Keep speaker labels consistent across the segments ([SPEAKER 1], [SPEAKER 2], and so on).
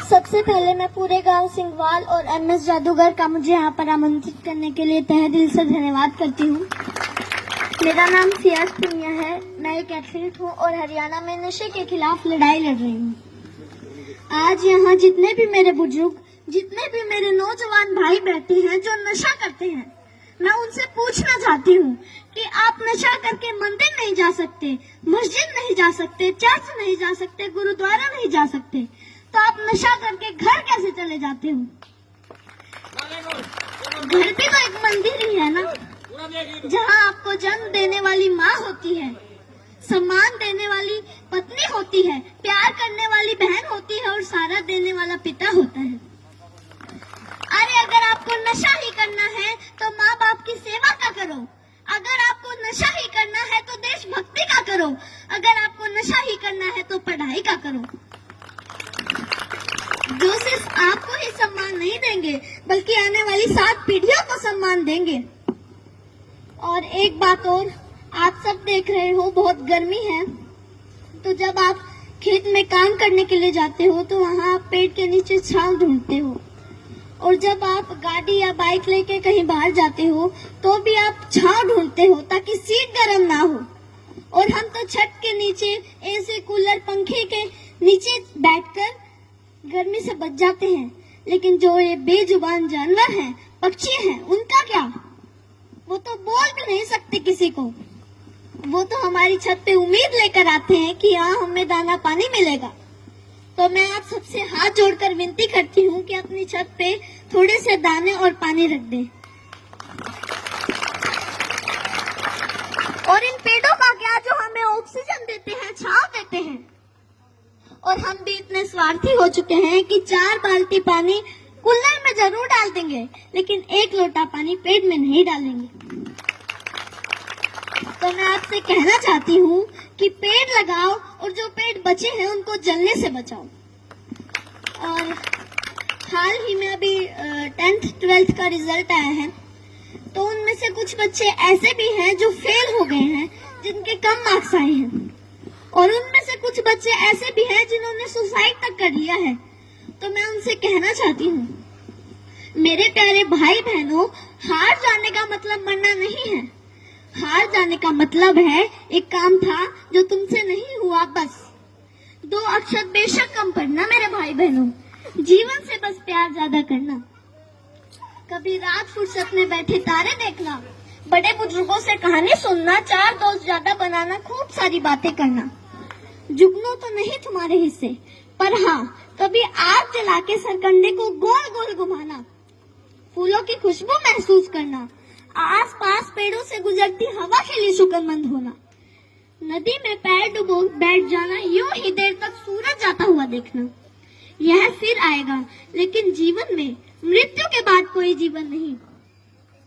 [SPEAKER 1] सबसे पहले मैं पूरे गांव सिंघवाल और एमएस जादूगर का मुझे यहाँ पर आमंत्रित करने के लिए तहे दिल से धन्यवाद करती हूँ। मेरा नाम सियाज पुनिया है। मैं एक एथलीट हूँ और हरियाणा में नशे के खिलाफ लड़ाई लड़ रही हूँ। आज यहाँ जितने भी मेरे बुजुर्ग, जितने भी मेरे नौजवान भाई बैठे हैं जो नशा करते हैं, मैं उनसे पूछना चाहती हूँ कि आप नशा करके मंदिर नहीं जा सकते, मस्जिद नहीं जा सकते, चर्च नहीं जा सकते, गुरुद्वारा नहीं जा सकते, तो आप नशा करके घर कैसे चले जाते हो? घर भी तो एक मंदिर ही है ना, जहाँ आपको जन्म देने वाली माँ होती है, सम्मान देने वाली पत्नी होती है, प्यार करने वाली बहन होती है और सहारा देने वाला पिता होता है। अरे अगर आपको नशा ही करना है तो माँ बाप की सेवा का करो। अगर आपको नशा ही करना है तो देशभक्ति का करो। अगर आपको नशा ही करना है तो पढ़ाई का करो। जो सिर्फ आपको ही सम्मान नहीं देंगे बल्कि आने वाली 7 पीढ़ियों को सम्मान देंगे। और एक बात और, आप सब देख रहे हो बहुत गर्मी है, तो जब आप खेत में काम करने के लिए जाते हो तो वहाँ आप पेड़ के नीचे छांव ढूंढते हो, और जब आप गाड़ी या बाइक लेके कहीं बाहर जाते हो तो भी आप छांव ढूंढते हो ताकि सीट गर्म ना हो। और हम तो छत के नीचे एसी, कूलर, पंखे के नीचे बैठकर गर्मी से बच जाते हैं। लेकिन जो ये बेजुबान जानवर हैं, पक्षी हैं, उनका क्या? वो तो बोल भी नहीं सकते किसी को। वो तो हमारी छत पे उम्मीद लेकर आते हैं कि यहाँ हमें दाना पानी मिलेगा। तो मैं आप सबसे हाथ जोड़कर विनती करती हूँ कि अपनी छत पे थोड़े से दाने और पानी रख दें। और इन पेड़ों का क्या जो हमें ऑक्सीजन देते हैं, छांव देते हैं। और हम भी इतने स्वार्थी हो चुके हैं कि 4 बाल्टी पानी कूलर में जरूर डाल देंगे, लेकिन 1 लोटा पानी पेड़ में नहीं डालेंगे। तो मैं आपसे कहना चाहती हूँ कि पेड़ लगाओ और जो पेड़ बचे हैं उनको जलने से बचाओ। और हाल ही में अभी 10th 12th का रिजल्ट आया है, तो उनमें से कुछ बच्चे ऐसे भी हैं जो फेल हो गए हैं, जिनके कम मार्क्स आए हैं, और उनमें से कुछ बच्चे ऐसे भी हैं जिन्होंने सुसाइड तक कर लिया है। तो मैं उनसे कहना चाहती हूँ, मेरे प्यारे भाई बहनों, हार जाने का मतलब मरना नहीं है। हार जाने का मतलब है एक काम था जो तुमसे नहीं हुआ, बस 2 अक्षर बेशक कम पढ़ना मेरे भाई बहनों। जीवन से बस प्यार ज्यादा करना, कभी रात फुर्सत में बैठे तारे देखना, बड़े बुजुर्गों से कहानी सुनना, 4 दोस्त ज्यादा बनाना, खूब सारी बातें करना। जुगनू तो नहीं तुम्हारे हिस्से, पर हाँ कभी आग जला के सरकंडे को गोल गोल घुमाना, फूलों की खुशबू महसूस करना, आस पास पेड़ों से गुजरती हवा के लिए शुक्रमंद होना, नदी में पैर डुबो बैठ जाना, यूं ही देर तक सूरज जाता हुआ देखना। यह फिर आएगा, लेकिन जीवन में मृत्यु के बाद कोई जीवन नहीं।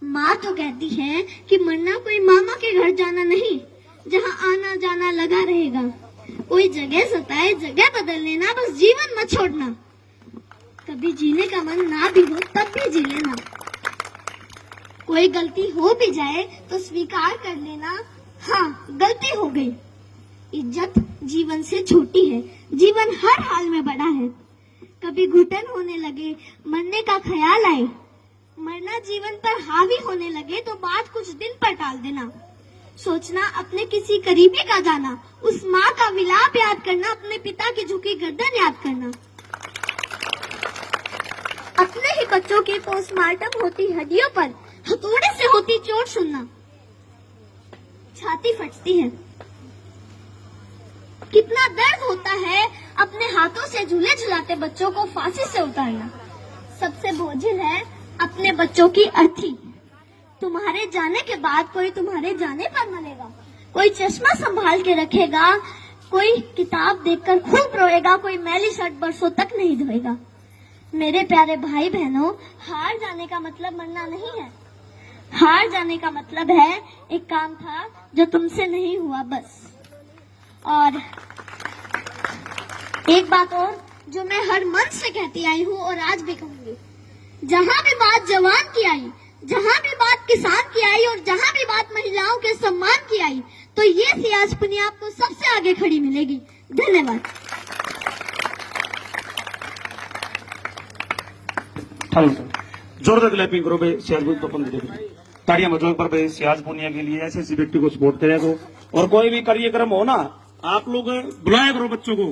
[SPEAKER 1] माँ तो कहती है कि मरना कोई मामा के घर जाना नहीं, जहाँ आना जाना लगा रहेगा। कोई जगह सताए, जगह बदल लेना, बस जीवन मत छोड़ना। कभी जीने का मन ना भी हो तब भी जी लेना। कोई गलती हो भी जाए तो स्वीकार कर लेना, हाँ गलती हो गई। इज्जत जीवन से छोटी है, जीवन हर हाल में बड़ा है। कभी घुटन होने लगे, मरने का ख्याल आए, मरना जीवन पर हावी होने लगे तो बात कुछ दिन पर टाल देना। सोचना अपने किसी करीबी का जाना, उस माँ का विलाप याद करना, अपने पिता की झुकी गर्दन याद करना। अपने ही बच्चों की पोस्टमार्टम होती हड्डियों पर हथौड़े से होती चोट सुनना, छाती फटती है। कितना दर्द होता है अपने हाथों से झूले झुलाते बच्चों को फांसी से उतारना। सबसे बोझिल है अपने बच्चों की अर्थी। तुम्हारे जाने के बाद कोई तुम्हारे जाने पर मरेगा, कोई चश्मा संभाल के रखेगा, कोई किताब देखकर खूब रोएगा, कोई मैली शर्ट बरसों तक नहीं धोएगा। मेरे प्यारे भाई बहनों, हार जाने का मतलब मरना नहीं है। हार जाने का मतलब है एक काम था जो तुमसे नहीं हुआ, बस। और एक बात और जो मैं हर मन से कहती आई हूँ और आज भी कहूंगी, जहाँ भी बात जवान की आई, जहाँ भी बात किसान की आई और जहाँ भी बात महिलाओं के सम्मान की आई, तो ये सियाज पुनिया आपको सबसे आगे खड़ी मिलेगी। धन्यवाद।
[SPEAKER 2] जोरदार क्लैपिंग करो भाई सियाज तो अपन दे ताड़ियां बजाओ पर भाई सियाज पूनिया के लिए ऐसे व्यक्ति को सपोर्ट करेगा। और कोई भी कार्यक्रम हो ना, आप लोग बुलाया करो बच्चों को।